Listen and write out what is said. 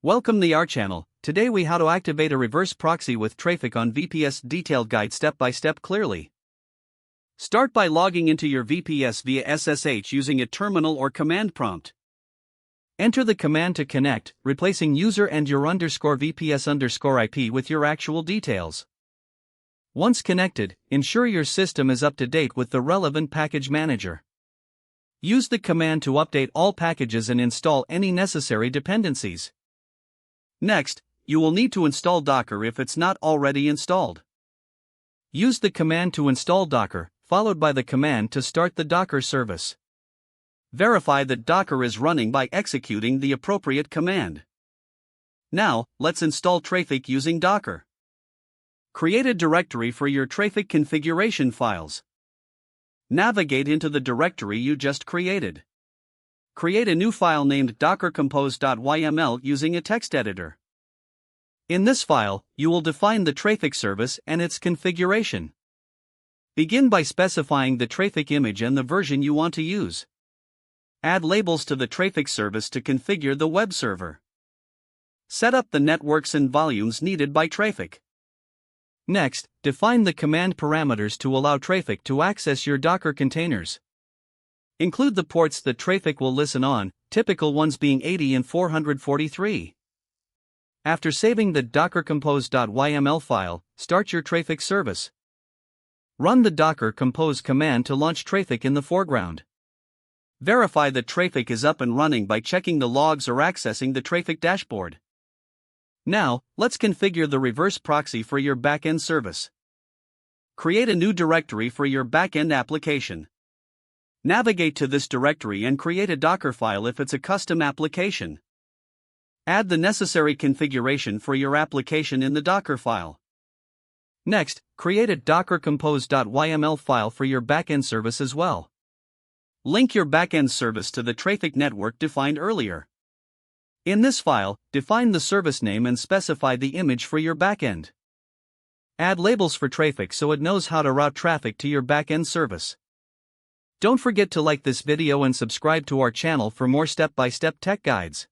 Welcome to our channel. Today we how to activate a reverse proxy with Traefik on VPS detailed guide step by step clearly. Start by logging into your VPS via SSH using a terminal or command prompt. Enter the command to connect, replacing user and your _VPS_IP with your actual details. Once connected, ensure your system is up to date with the relevant package manager. Use the command to update all packages and install any necessary dependencies. Next, you will need to install Docker if it's not already installed. Use the command to install Docker, followed by the command to start the Docker service. Verify that Docker is running by executing the appropriate command. Now, let's install Traefik using Docker. Create a directory for your Traefik configuration files. Navigate into the directory you just created. Create a new file named dockercompose.yml using a text editor. In this file, you will define the Traefik service and its configuration. Begin by specifying the Traefik image and the version you want to use. Add labels to the Traefik service to configure the web server. Set up the networks and volumes needed by Traefik. Next, define the command parameters to allow Traefik to access your Docker containers. Include the ports that Traefik will listen on, typical ones being 80 and 443. After saving the dockercompose.yml file, start your Traefik service. Run the docker compose command to launch Traefik in the foreground. Verify that Traefik is up and running by checking the logs or accessing the Traefik dashboard. Now, let's configure the reverse proxy for your backend service. Create a new directory for your backend application. Navigate to this directory and create a Docker file if it's a custom application. Add the necessary configuration for your application in the Docker file. Next, create a dockercompose.yml file for your backend service as well. Link your backend service to the Traefik network defined earlier. In this file, define the service name and specify the image for your backend. Add labels for Traefik so it knows how to route traffic to your backend service. Don't forget to like this video and subscribe to our channel for more step-by-step tech guides.